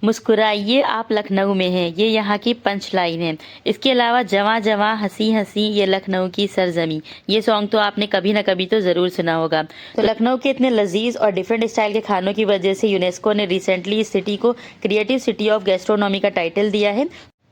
मुस्कुराइए आप लखनऊ में हैं, ये यहाँ की पंच लाइन है। इसके अलावा जवां जवां हंसी हंसी ये लखनऊ की सरजमी, ये सॉन्ग तो आपने कभी ना कभी तो ज़रूर सुना होगा। तो लखनऊ के इतने लजीज और डिफरेंट स्टाइल के खानों की वजह से यूनेस्को ने रिसेंटली इस सिटी को क्रिएटिव सिटी ऑफ गैस्ट्रोनॉमी का टाइटल दिया है।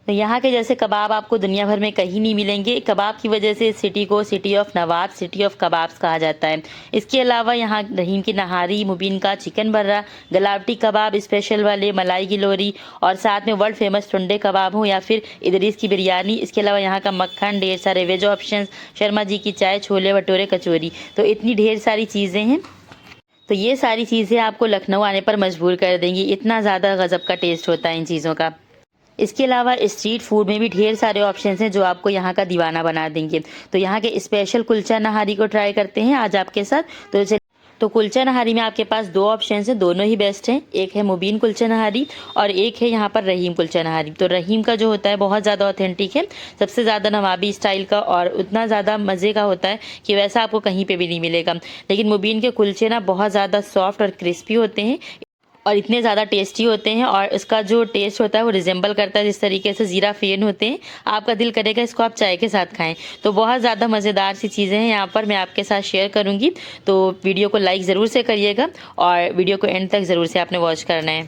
तो यहाँ के जैसे कबाब आपको दुनिया भर में कहीं नहीं मिलेंगे। कबाब की वजह से इस सिटी को city of Nawab, city of kebabs कहा जाता है। इसके अलावा यहाँ रहीम की नहारी, मुबीन का चिकन बर्रा, गलावटी कबाब स्पेशल वाले, मलाई गिलोरी और साथ में वर्ल्ड फेमस टुंडे कबाब हो या फिर इदरीस की बिरयानी। इसके अलावा यहाँ का मक्खन, ढेर सारे वेज ऑप्शन, शर्मा जी की चाय, छोले भटूरे, कचौरी, तो इतनी ढेर सारी चीज़ें हैं। तो ये सारी चीज़ें आपको लखनऊ आने पर मजबूर कर देंगी, इतना ज़्यादा गज़ब का टेस्ट होता है इन चीज़ों का। इसके अलावा स्ट्रीट फूड में भी ढेर सारे ऑप्शंस हैं जो आपको यहाँ का दीवाना बना देंगे। तो यहाँ के स्पेशल कुलचा नहारी को ट्राई करते हैं आज आपके साथ। तो कुलचा नहारी में आपके पास दो ऑप्शंस हैं, दोनों ही बेस्ट हैं। एक है मुबीन कुलचा नहारी और एक है यहाँ पर रहीम कुलचा नहारी। तो रहीम का जो होता है बहुत ज़्यादा ऑथेंटिक है, सबसे ज़्यादा नवाबी स्टाइल का और उतना ज़्यादा मज़े का होता है कि वैसा आपको कहीं पे भी नहीं मिलेगा। लेकिन मुबीन के कुलचे ना बहुत ज़्यादा सॉफ्ट और क्रिस्पी होते हैं और इतने ज़्यादा टेस्टी होते हैं और इसका जो टेस्ट होता है वो रिजेंबल करता है जिस तरीके से ज़ीरा फेन होते हैं। आपका दिल करेगा इसको आप चाय के साथ खाएं। तो बहुत ज़्यादा मज़ेदार सी चीज़ें हैं यहाँ पर मैं आपके साथ शेयर करूँगी। तो वीडियो को लाइक ज़रूर से करिएगा और वीडियो को एंड तक ज़रूर से आपने वॉच करना है।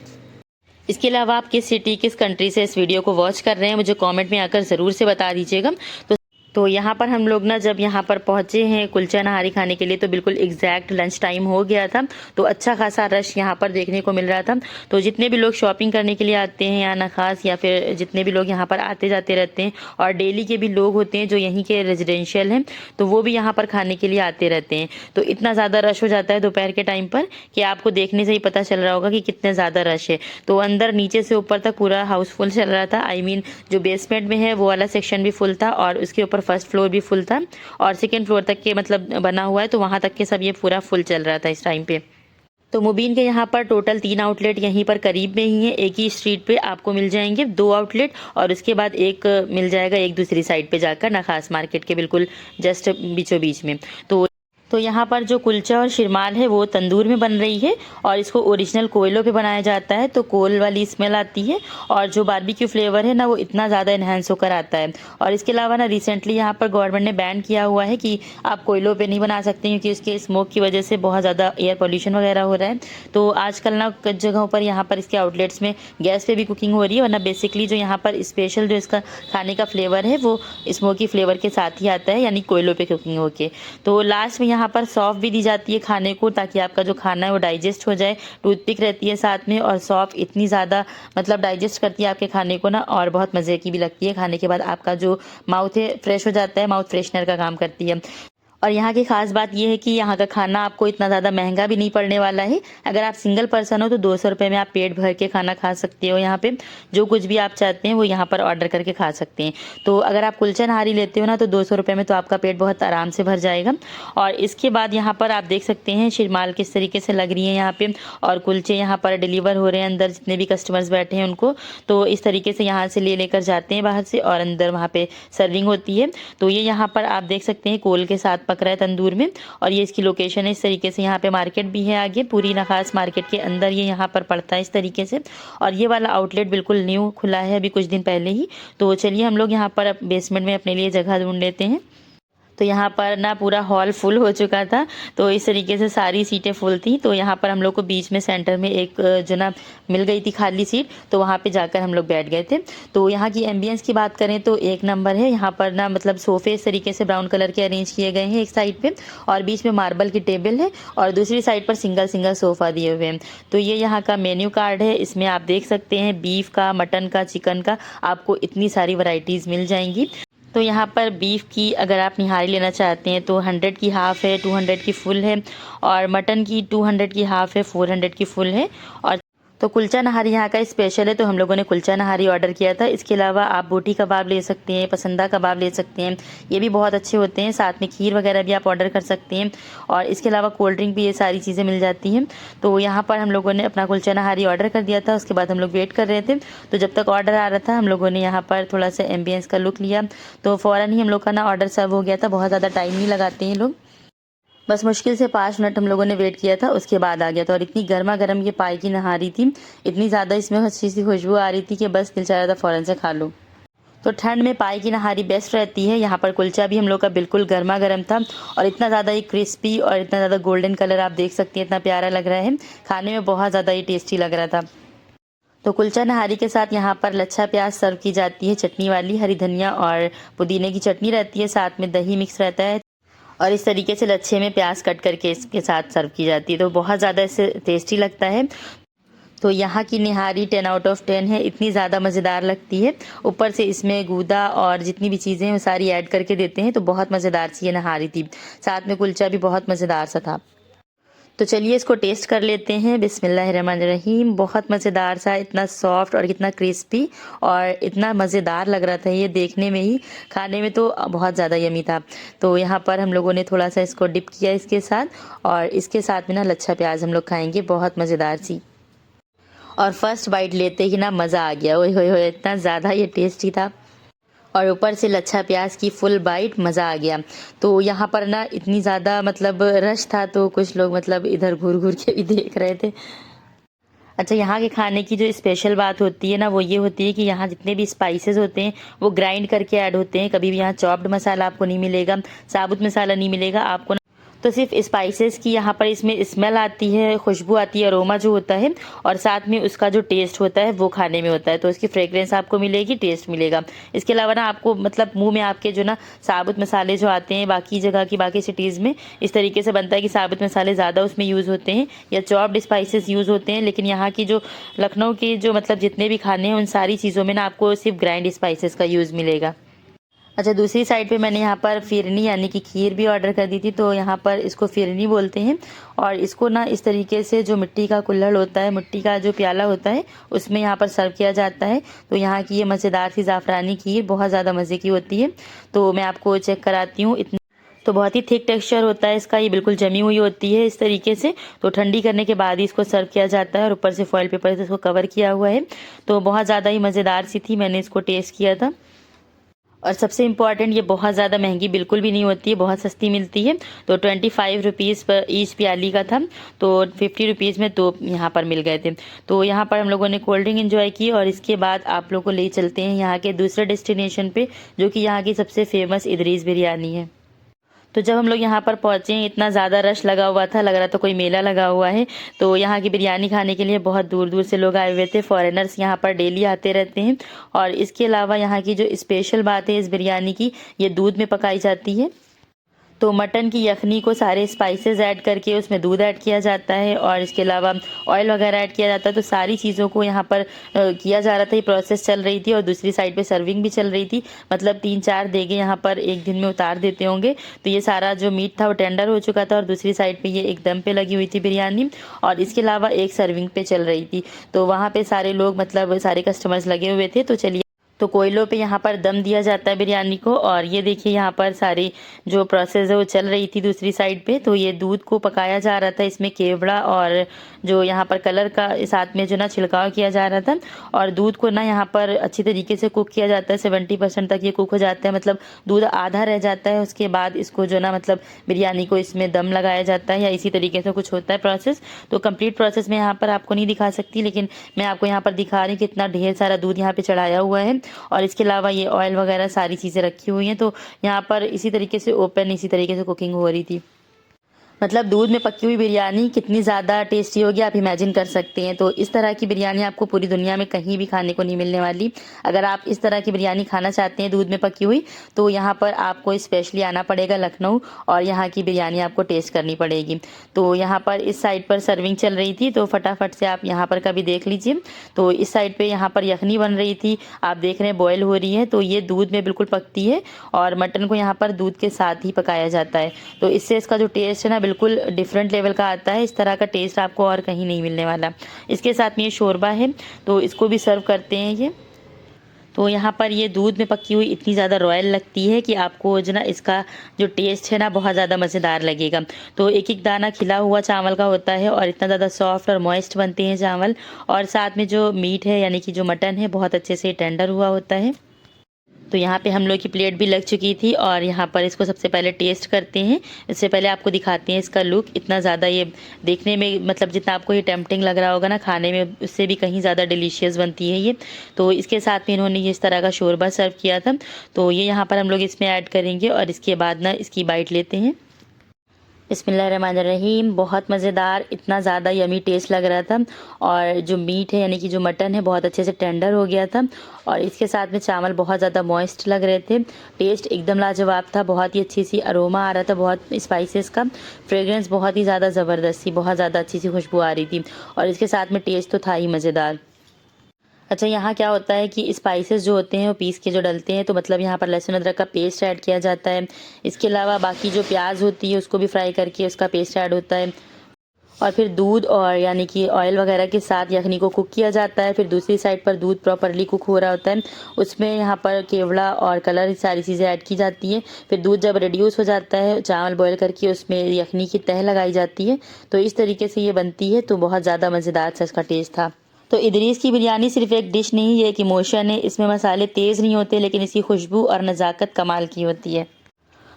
इसके अलावा आप किस सिटी, किस कंट्री से इस वीडियो को वॉच कर रहे हैं मुझे कमेंट में आकर ज़रूर से बता दीजिएगा। तो यहाँ पर हम लोग ना जब यहाँ पर पहुँचे हैं कुलचा नहारी खाने के लिए तो बिल्कुल एग्जैक्ट लंच टाइम हो गया था। तो अच्छा खासा रश यहाँ पर देखने को मिल रहा था। तो जितने भी लोग शॉपिंग करने के लिए आते हैं या ना खास या फिर जितने भी लोग यहाँ पर आते जाते रहते हैं और डेली के भी लोग होते हैं जो यहीं के रेजिडेंशियल हैं तो वो भी यहाँ पर खाने के लिए आते रहते हैं। तो इतना ज़्यादा रश हो जाता है दोपहर के टाइम पर कि आपको देखने से ही पता चल रहा होगा कि कितने ज़्यादा रश है। तो अंदर नीचे से ऊपर तक पूरा हाउसफुल चल रहा था। जो बेसमेंट में है वो वाला सेक्शन भी फुल था और उसके ऊपर फर्स्ट फ्लोर भी फुल था और सेकेंड फ्लोर तक के मतलब बना हुआ है तो वहाँ तक के सब ये पूरा फुल चल रहा था इस टाइम पे। तो मुबीन के यहाँ पर टोटल 3 आउटलेट यहीं पर करीब में ही है, एक ही स्ट्रीट पे आपको मिल जाएंगे 2 आउटलेट और उसके बाद एक मिल जाएगा एक दूसरी साइड पे जाकर नखास मार्केट के बिल्कुल जस्ट बीचों बीच में। तो यहाँ पर जो कुलचा और शिरमाल है वो तंदूर में बन रही है और इसको ओरिजिनल कोयलों पे बनाया जाता है तो कोल वाली स्मेल आती है और जो बारबेक्यू फ्लेवर है ना वो इतना ज़्यादा इन्हेंस होकर आता है। और इसके अलावा ना रिसेंटली यहाँ पर गवर्नमेंट ने बैन किया हुआ है कि आप कोयलों पे नहीं बना सकते क्योंकि इसके स्मोक की वजह से बहुत ज़्यादा एयर पोल्यूशन वगैरह हो रहा है। तो आजकल ना कुछ जगहों पर यहाँ पर इसके आउटलेट्स में गैस पे भी कुकिंग हो रही है, वरना बेसिकली जो यहाँ पर स्पेशल जो इसका खाने का फ्लेवर है वो स्मोकी फ्लेवर के साथ ही आता है, यानी कोयलों पे कुकिंग होके। तो लास्ट में यहाँ पर सौंफ भी दी जाती है खाने को ताकि आपका जो खाना है वो डाइजेस्ट हो जाए। टूथपिक रहती है साथ में और सौंफ इतनी ज़्यादा मतलब डाइजेस्ट करती है आपके खाने को ना और बहुत मज़े की भी लगती है। खाने के बाद आपका जो माउथ है फ्रेश हो जाता है, माउथ फ्रेशनर का काम करती है। और यहाँ की खास बात यह है कि यहाँ का खाना आपको इतना ज़्यादा महंगा भी नहीं पड़ने वाला है। अगर आप सिंगल पर्सन हो तो 200 रुपये में आप पेट भर के खाना खा सकते हो। यहाँ पे जो कुछ भी आप चाहते हैं वो यहाँ पर ऑर्डर करके खा सकते हैं। तो अगर आप कुलचा नहारी लेते हो ना तो 200 रुपये में तो आपका पेट बहुत आराम से भर जाएगा। और इसके बाद यहाँ पर आप देख सकते हैं शिरमाल किस तरीके से लग रही है यहाँ पे और कुलचे यहाँ पर डिलीवर हो रहे हैं अंदर जितने भी कस्टमर्स बैठे हैं उनको। तो इस तरीके से यहाँ से लेकर जाते हैं बाहर से और अंदर वहाँ पे सर्विंग होती है। तो ये यहाँ पर आप देख सकते हैं कोल के साथ पक रहा है तंदूर में और ये इसकी लोकेशन है इस तरीके से। यहाँ पे मार्केट भी है आगे, पूरी नखास मार्केट के अंदर ये यहाँ पर पड़ता है इस तरीके से। और ये वाला आउटलेट बिल्कुल न्यू खुला है अभी कुछ दिन पहले ही। तो चलिए हम लोग यहाँ पर बेसमेंट में अपने लिए जगह ढूंढ लेते हैं। तो यहाँ पर ना पूरा हॉल फुल हो चुका था, तो इस तरीके से सारी सीटें फुल थी। तो यहाँ पर हम लोग को बीच में सेंटर में एक जो ना मिल गई थी खाली सीट, तो वहाँ पे जाकर हम लोग बैठ गए थे। तो यहाँ की एम्बियंस की बात करें तो एक नंबर है। यहाँ पर ना मतलब सोफ़े इस तरीके से ब्राउन कलर के अरेंज किए गए हैं एक साइड पे और बीच में मार्बल की टेबल है और दूसरी साइड पर सिंगल सिंगल सोफ़ा दिए हुए हैं। तो ये यहाँ का मेन्यू कार्ड है, इसमें आप देख सकते हैं बीफ का, मटन का, चिकन का, आपको इतनी सारी वैरायटीज़ मिल जाएंगी। तो यहाँ पर बीफ की अगर आप निहारी लेना चाहते हैं तो 100 की हाफ़ है, 200 की फुल है और मटन की 200 की हाफ़ है, 400 की फुल है। और तो कुलचा नहारी यहाँ का स्पेशल है तो हम लोगों ने कुलचा नहारी ऑर्डर किया था। इसके अलावा आप बोटी कबाब ले सकते हैं, पसंदा कबाब ले सकते हैं, ये भी बहुत अच्छे होते हैं। साथ में खीर वगैरह भी आप ऑर्डर कर सकते हैं और इसके अलावा कोल्ड ड्रिंक भी, ये सारी चीज़ें मिल जाती हैं। तो यहाँ पर हम लोगों ने अपना कुलचा नहारी ऑर्डर कर दिया था। उसके बाद हम लोग वेट कर रहे थे। तो जब तक ऑर्डर आ रहा था हम लोगों ने यहाँ पर थोड़ा सा एम्बियंस का लुक लिया। तो फ़ौरन ही हम लोग का ना ऑर्डर सर्व हो गया था, बहुत ज़्यादा टाइम नहीं लगाते हैं लोग। बस मुश्किल से 5 मिनट हम लोगों ने वेट किया था, उसके बाद आ गया था। और इतनी गर्मा गर्म ये पाई की नहारी थी, इतनी ज़्यादा इसमें अच्छी सी खुशबू आ रही थी कि बस दिल चाह रहा था फ़ौरन से खा लूँ। तो ठंड में पाई की नहारी बेस्ट रहती है। यहाँ पर कुलचा भी हम लोग का बिल्कुल गर्मा गर्म था और इतना ज़्यादा ये क्रिस्पी और इतना ज़्यादा गोल्डन कलर आप देख सकती हैं, इतना प्यारा लग रहा है। खाने में बहुत ज़्यादा ये टेस्टी लग रहा था। तो कुलचा नहारी के साथ यहाँ पर लच्छा प्याज सर्व की जाती है, चटनी वाली। हरी धनिया और पुदीने की चटनी रहती है, साथ में दही मिक्स रहता है और इस तरीके से लच्छे में प्याज कट करके इसके साथ सर्व की जाती है। तो बहुत ज़्यादा इससे टेस्टी लगता है। तो यहाँ की निहारी 10 आउट ऑफ 10 है, इतनी ज़्यादा मज़ेदार लगती है। ऊपर से इसमें गूदा और जितनी भी चीज़ें हैं वो सारी ऐड करके देते हैं, तो बहुत मज़ेदार सी ये नहारी थी। साथ में कुलचा भी बहुत मज़ेदार सा था। तो चलिए इसको टेस्ट कर लेते हैं। बिस्मिल्लाहिर्रहमानिर्रहीम। बहुत मज़ेदार सा, इतना सॉफ्ट और इतना क्रिस्पी और इतना मज़ेदार लग रहा था ये देखने में ही, खाने में तो बहुत ज़्यादा यमी था। तो यहाँ पर हम लोगों ने थोड़ा सा इसको डिप किया इसके साथ और इसके साथ में ना लच्छा प्याज हम लोग खाएंगे, बहुत मज़ेदार सी। और फर्स्ट बाइट लेते ही ना मज़ा आ गया, ओए होए होए, इतना ज़्यादा ये टेस्टी था। और ऊपर से लच्छा प्याज की फुल बाइट, मज़ा आ गया। तो यहाँ पर ना इतनी ज़्यादा मतलब रश था, तो कुछ लोग मतलब इधर घूर घूर के भी देख रहे थे। अच्छा, यहाँ के खाने की जो स्पेशल बात होती है ना, वो ये होती है कि यहाँ जितने भी स्पाइसेस होते हैं वो ग्राइंड करके ऐड होते हैं। कभी भी यहाँ चॉप्ड मसाला आपको नहीं मिलेगा, साबुत मसाला नहीं मिलेगा आपको। तो सिर्फ स्पाइसेस की यहाँ पर इसमें स्मेल आती है, खुशबू आती है, अरोमा जो होता है, और साथ में उसका जो टेस्ट होता है वो खाने में होता है। तो उसकी फ्रेग्रेंस आपको मिलेगी, टेस्ट मिलेगा। इसके अलावा ना आपको मतलब मुंह में आपके जो ना साबुत मसाले जो आते हैं बाकी जगह की, बाकी सिटीज़ में इस तरीके से बनता है कि साबुत मसाले ज़्यादा उसमें यूज़ होते हैं या चॉप्ड स्पाइसेस यूज़ होते हैं। लेकिन यहाँ की जो लखनऊ के जो मतलब जितने भी खाने हैं उन सारी चीज़ों में ना आपको सिर्फ ग्राइंड स्पाइसेस का यूज़ मिलेगा। अच्छा, दूसरी साइड पे मैंने यहाँ पर फिरनी यानी कि खीर भी ऑर्डर कर दी थी। तो यहाँ पर इसको फिरनी बोलते हैं और इसको ना इस तरीके से जो मिट्टी का कुल्हड़ होता है, मिट्टी का जो प्याला होता है, उसमें यहाँ पर सर्व किया जाता है। तो यहाँ की ये मज़ेदार सी ज़ाफ़रानी खीर बहुत ज़्यादा मज़े की होती है। तो मैं आपको चेक कराती हूँ। इतनी तो बहुत ही थिक टेक्सचर होता है इसका, ये बिल्कुल जमी हुई होती है इस तरीके से। तो ठंडी करने के बाद ही इसको सर्व किया जाता है और ऊपर से फॉइल पेपर से इसको कवर किया हुआ है। तो बहुत ज़्यादा ही मज़ेदार सी थी, मैंने इसको टेस्ट किया था। और सबसे इम्पॉर्टेंट, ये बहुत ज़्यादा महंगी बिल्कुल भी नहीं होती है, बहुत सस्ती मिलती है। तो 25 रुपीज़ पर ईच प्याली का था, तो 50 रुपीज़ में दो यहाँ पर मिल गए थे। तो यहाँ पर हम लोगों ने कोल्ड ड्रिंक एंजॉय की और इसके बाद आप लोग को ले चलते हैं यहाँ के दूसरे डेस्टिनेशन पे, जो कि यहाँ की सबसे फेमस इदरीस बिरयानी है। तो जब हम लोग यहाँ पर पहुँचे, इतना ज़्यादा रश लगा हुआ था, लग रहा था कोई मेला लगा हुआ है। तो यहाँ की बिरयानी खाने के लिए बहुत दूर दूर से लोग आए हुए थे, फॉरेनर्स यहाँ पर डेली आते रहते हैं। और इसके अलावा यहाँ की जो स्पेशल बात है इस बिरयानी की, ये दूध में पकाई जाती है। तो मटन की यखनी को सारे स्पाइसेस ऐड करके उसमें दूध ऐड किया जाता है और इसके अलावा ऑयल वगैरह ऐड किया जाता है। तो सारी चीज़ों को यहाँ पर किया जा रहा था, ये प्रोसेस चल रही थी और दूसरी साइड पे सर्विंग भी चल रही थी। मतलब 3-4 देगे यहाँ पर एक दिन में उतार देते होंगे। तो ये सारा जो मीट था वो टेंडर हो चुका था और दूसरी साइड पर ये एक दम पे लगी हुई थी बिरयानी, और इसके अलावा एक सर्विंग पे चल रही थी। तो वहाँ पर सारे लोग मतलब सारे कस्टमर्स लगे हुए थे। तो चलिए, तो कोयलों पे यहाँ पर दम दिया जाता है बिरयानी को। और ये देखिए यहाँ पर सारी जो प्रोसेस है वो चल रही थी दूसरी साइड पे। तो ये दूध को पकाया जा रहा था, इसमें केवड़ा और जो यहाँ पर कलर का साथ में जो ना छिड़काव किया जा रहा था। और दूध को ना यहाँ पर अच्छी तरीके से कुक किया जाता है, 70% तक ये कुक हो जाता है, मतलब दूध आधा रह जाता है। उसके बाद इसको जो ना मतलब बिरयानी को इसमें दम लगाया जाता है या इसी तरीके से कुछ होता है प्रोसेस। तो कंप्लीट प्रोसेस मैं यहाँ पर आपको नहीं दिखा सकती, लेकिन मैं आपको यहाँ पर दिखा रही हूँ कि इतना ढेर सारा दूध यहाँ पे चढ़ाया हुआ है और इसके अलावा ये ऑयल वगैरह सारी चीज़ें रखी हुई हैं। तो यहाँ पर इसी तरीके से ओपन, इसी तरीके से कुकिंग हो रही थी। मतलब दूध में पकी हुई बिरयानी कितनी ज़्यादा टेस्टी होगी आप इमेजिन कर सकते हैं। तो इस तरह की बिरयानी आपको पूरी दुनिया में कहीं भी खाने को नहीं मिलने वाली। अगर आप इस तरह की बिरयानी खाना चाहते हैं दूध में पकी हुई, तो यहाँ पर आपको स्पेशली आना पड़ेगा लखनऊ और यहाँ की बिरयानी आपको टेस्ट करनी पड़ेगी। तो यहाँ पर इस साइड पर सर्विंग चल रही थी, तो फटाफट से आप यहाँ पर कभी देख लीजिए। तो इस साइड पर यहाँ पर यखनी बन रही थी, आप देख रहे हैं बॉयल हो रही है। तो ये दूध में बिल्कुल पकती है और मटन को यहाँ पर दूध के साथ ही पकाया जाता है। तो इससे इसका जो टेस्ट है ना बिल्कुल डिफरेंट लेवल का आता है। इस तरह का टेस्ट आपको और कहीं नहीं मिलने वाला। इसके साथ में ये शोरबा है, तो इसको भी सर्व करते हैं ये। तो यहाँ पर ये दूध में पकी हुई इतनी ज़्यादा रॉयल लगती है कि आपको जो ना इसका जो टेस्ट है ना बहुत ज़्यादा मज़ेदार लगेगा। तो एक एक दाना खिला हुआ चावल का होता है और इतना ज़्यादा सॉफ्ट और मॉइस्ट बनते हैं चावल। और साथ में जो मीट है यानी कि जो मटन है बहुत अच्छे से टेंडर हुआ होता है। तो यहाँ पे हम लोग की प्लेट भी लग चुकी थी और यहाँ पर इसको सबसे पहले टेस्ट करते हैं। इससे पहले आपको दिखाते हैं इसका लुक। इतना ज़्यादा ये देखने में मतलब जितना आपको ये टेम्पटिंग लग रहा होगा ना खाने में, उससे भी कहीं ज़्यादा डिलीशियस बनती है ये। तो इसके साथ में इन्होंने इस तरह का शोरबा सर्व किया था, तो ये यहाँ पर हम लोग इसमें ऐड करेंगे और इसके बाद ना इसकी बाइट लेते हैं। बिस्मिल्लाहिर्रहमानिर्रहीम। बहुत मज़ेदार, इतना ज़्यादा यमी टेस्ट लग रहा था और जो मीट है यानी कि जो मटन है बहुत अच्छे से टेंडर हो गया था और इसके साथ में चावल बहुत ज़्यादा मॉइस्ट लग रहे थे। टेस्ट एकदम लाजवाब था, बहुत ही अच्छी सी अरोमा आ रहा था, बहुत स्पाइसेस का फ्रेग्रेंस बहुत ही ज़्यादा ज़बरदस्त थी, बहुत ज़्यादा अच्छी सी खुशबू आ रही थी और इसके साथ में टेस्ट तो था ही मज़ेदार। अच्छा, यहाँ क्या होता है कि स्पाइसेस जो होते हैं वो पीस के जो डलते हैं, तो मतलब यहाँ पर लहसुन अदरक का पेस्ट ऐड किया जाता है। इसके अलावा बाकी जो प्याज होती है उसको भी फ्राई करके उसका पेस्ट ऐड होता है और फिर दूध और यानी कि ऑयल वगैरह के साथ यखनी को कुक किया जाता है। फिर दूसरी साइड पर दूध प्रॉपरली कुक हो रहा होता है, उसमें यहाँ पर केवड़ा और कलर सारी चीज़ें ऐड की जाती हैं। फिर दूध जब रिड्यूस हो जाता है, चावल बॉयल करके उसमें यखनी की तह लगाई जाती है, तो इस तरीके से ये बनती है। तो बहुत ज़्यादा मज़ेदार सा इसका टेस्ट था। तो इदरीस की बिरयानी सिर्फ एक डिश नहीं, ये एक इमोशन है। इसमें मसाले तेज़ नहीं होते लेकिन इसकी खुशबू और नज़ाकत कमाल की होती है।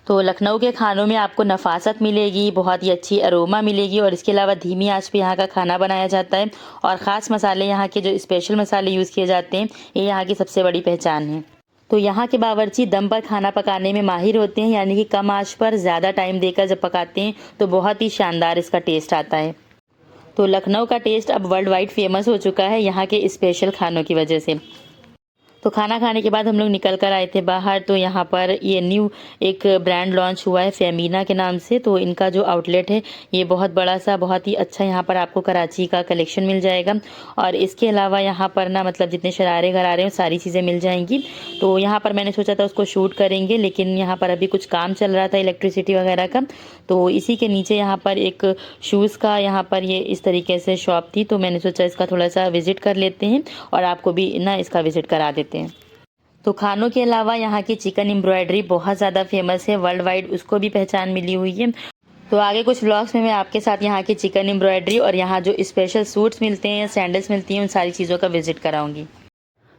तो लखनऊ के खानों में आपको नफासत मिलेगी, बहुत ही अच्छी अरोमा मिलेगी और इसके अलावा धीमी आंच पे यहाँ का खाना बनाया जाता है और ख़ास मसाले, यहाँ के जो स्पेशल मसाले यूज़ किए जाते हैं, ये यहाँ की सबसे बड़ी पहचान है। तो यहाँ के बावर्ची दम पर खाना पकाने में माहिर होते हैं, यानी कि कम आंच पर ज़्यादा टाइम देकर जब पकाते हैं तो बहुत ही शानदार इसका टेस्ट आता है। तो लखनऊ का टेस्ट अब वर्ल्ड वाइड फेमस हो चुका है यहाँ के स्पेशल खानों की वजह से। तो खाना खाने के बाद हम लोग निकल कर आए थे बाहर, तो यहाँ पर ये न्यू एक ब्रांड लॉन्च हुआ है फेमीना के नाम से। तो इनका जो आउटलेट है ये बहुत बड़ा सा, बहुत ही अच्छा, यहाँ पर आपको कराची का कलेक्शन मिल जाएगा और इसके अलावा यहाँ पर ना मतलब जितने शरारे गरारे हैं सारी चीज़ें मिल जाएंगी। तो यहाँ पर मैंने सोचा था उसको शूट करेंगे, लेकिन यहाँ पर अभी कुछ काम चल रहा था इलेक्ट्रिसिटी वगैरह का। तो इसी के नीचे यहाँ पर एक शूज़ का यहाँ पर ये इस तरीके से शॉप थी, तो मैंने सोचा इसका थोड़ा सा विज़िट कर लेते हैं और आपको भी ना इसका विज़िट करा देते हैं। तो खानों के अलावा यहाँ की चिकन एम्ब्रॉयडरी बहुत ज़्यादा फेमस है, वर्ल्ड वाइड उसको भी पहचान मिली हुई है। तो आगे कुछ व्लॉग्स में मैं आपके साथ यहाँ की चिकन एम्ब्रॉयडरी और यहाँ जो स्पेशल सूट्स मिलते हैं या सैंडल्स मिलती हैं उन सारी चीज़ों का विजिट कराऊंगी।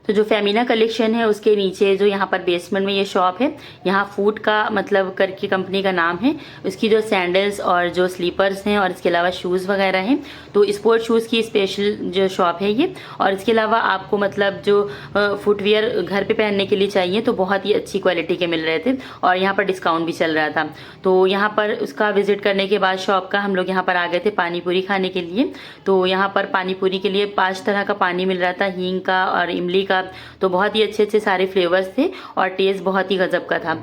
तो जो फेमीना कलेक्शन है उसके नीचे जो यहाँ पर बेसमेंट में ये शॉप है, यहाँ फूड का मतलब करके कंपनी का नाम है। उसकी जो सैंडल्स और जो स्लीपर्स हैं और इसके अलावा शूज़ वगैरह हैं, तो स्पोर्ट शूज़ की स्पेशल जो शॉप है ये। और इसके अलावा आपको मतलब जो फुटवियर घर पे पहनने के लिए चाहिए तो बहुत ही अच्छी क्वालिटी के मिल रहे थे और यहाँ पर डिस्काउंट भी चल रहा था। तो यहाँ पर उसका विजिट करने के बाद शॉप का हम लोग यहाँ पर आ गए थे पानी पूरी खाने के लिए। तो यहाँ पर पानी पूरी के लिए 5 तरह का पानी मिल रहा था, हींग का और इमली का। तो बहुत ही अच्छे अच्छे सारे फ्लेवर्स थे और टेस्ट बहुत ही गजब का था।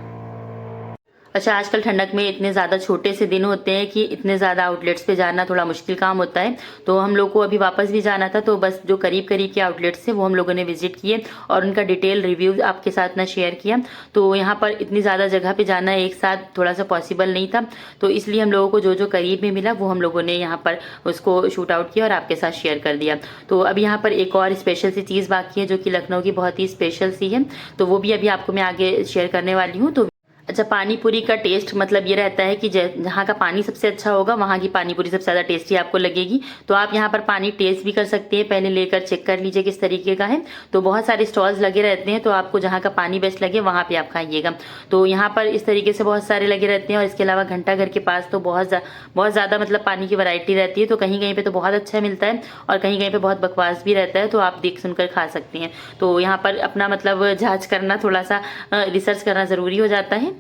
अच्छा, आजकल ठंडक में इतने ज़्यादा छोटे से दिन होते हैं कि इतने ज़्यादा आउटलेट्स पे जाना थोड़ा मुश्किल काम होता है। तो हम लोग को अभी वापस भी जाना था, तो बस जो करीब करीब के आउटलेट्स थे वो हम लोगों ने विजिट किए और उनका डिटेल रिव्यू आपके साथ ना शेयर किया। तो यहाँ पर इतनी ज़्यादा जगह पे जाना एक साथ थोड़ा सा पॉसिबल नहीं था, तो इसलिए हम लोगों को जो जो करीब में मिला वो हम लोगों ने यहाँ पर उसको शूट आउट किया और आपके साथ शेयर कर दिया। तो अब यहाँ पर एक और स्पेशल सी चीज़ बाकी है जो कि लखनऊ की बहुत ही स्पेशल सी है, तो वो भी अभी आपको मैं आगे शेयर करने वाली हूँ। तो अच्छा, पानी पूरी का टेस्ट मतलब ये रहता है कि जहाँ का पानी सबसे अच्छा होगा वहाँ की पानी पूरी सबसे ज़्यादा टेस्टी आपको लगेगी। तो आप यहाँ पर पानी टेस्ट भी कर सकते हैं, पहले लेकर चेक कर लीजिए किस तरीके का है। तो बहुत सारे स्टॉल्स लगे रहते हैं, तो आपको जहाँ का पानी बेस्ट लगे वहाँ पे आप खाइएगा। तो यहाँ पर इस तरीके से बहुत सारे लगे रहते हैं और इसके अलावा घंटा घर के पास तो बहुत ज़्यादा मतलब पानी की वैरायटी रहती है। तो कहीं कहीं पर तो बहुत अच्छा मिलता है और कहीं कहीं पर बहुत बकवास भी रहता है, तो आप देख सुनकर खा सकते हैं। तो यहाँ पर अपना मतलब जाँच करना, थोड़ा सा रिसर्च करना ज़रूरी हो जाता है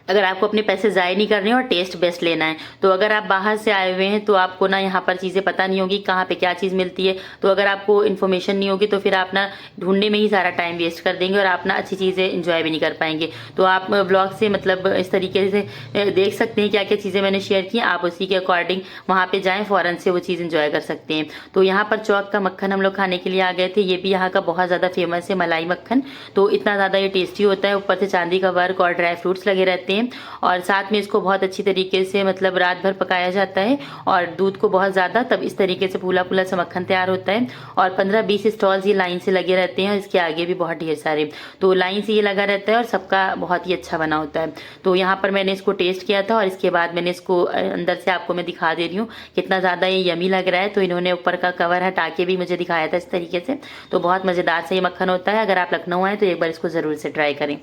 अगर आपको अपने पैसे ज़ाय नहीं करने और टेस्ट बेस्ट लेना है। तो अगर आप बाहर से आए हुए हैं तो आपको ना यहाँ पर चीज़ें पता नहीं होगी कहाँ पे क्या चीज़ मिलती है, तो अगर आपको इन्फॉर्मेशन नहीं होगी तो फिर आप ना ढूंढने में ही सारा टाइम वेस्ट कर देंगे और आप ना अच्छी चीज़ें इंजॉय भी नहीं कर पाएंगे। तो आप ब्लॉग से मतलब इस तरीके से देख सकते हैं क्या क्या चीज़ें मैंने शेयर की, आप उसी के अकॉर्डिंग वहाँ पर जाएँ, फ़ौरन से वो चीज़ इंजॉय कर सकते हैं। तो यहाँ पर चौक का मक्खन हम लोग खाने के लिए आ गए थे, ये भी यहाँ का बहुत ज़्यादा फेमस है मलाई मक्खन। तो इतना ज़्यादा ये टेस्टी होता है, ऊपर से चांदी का वर्क और ड्राई फ्रूट्स लगे रहते हैं। हैं और साथ में इसको बहुत अच्छी तरीके से मतलब रात भर पकाया जाता है और दूध को बहुत ज़्यादा, तब इस तरीके से फूला फूला सा मक्खन तैयार होता है। और 15-20 स्टॉल्स ये लाइन से लगे रहते हैं और इसके आगे भी बहुत ढेर सारे, तो लाइन से ये लगा रहता है और सबका बहुत ही अच्छा बना होता है। तो यहाँ पर मैंने इसको टेस्ट किया था और इसके बाद मैंने इसको अंदर से आपको मैं दिखा दे रही हूँ कितना ज़्यादा ये यमी लग रहा है। तो इन्होंने ऊपर का कवर हटा के भी मुझे दिखाया था इस तरीके से। तो बहुत मज़ेदार से ये मक्खन होता है। अगर आप लखनऊ आए तो एक बार इसको ज़रूर से ट्राई करें।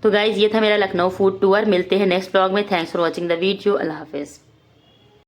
तो गाइज़ ये था मेरा लखनऊ फूड टूर। मिलते हैं नेक्स्ट ब्लॉग में। Thanks for watching the video. अल्लाह हाफिज़।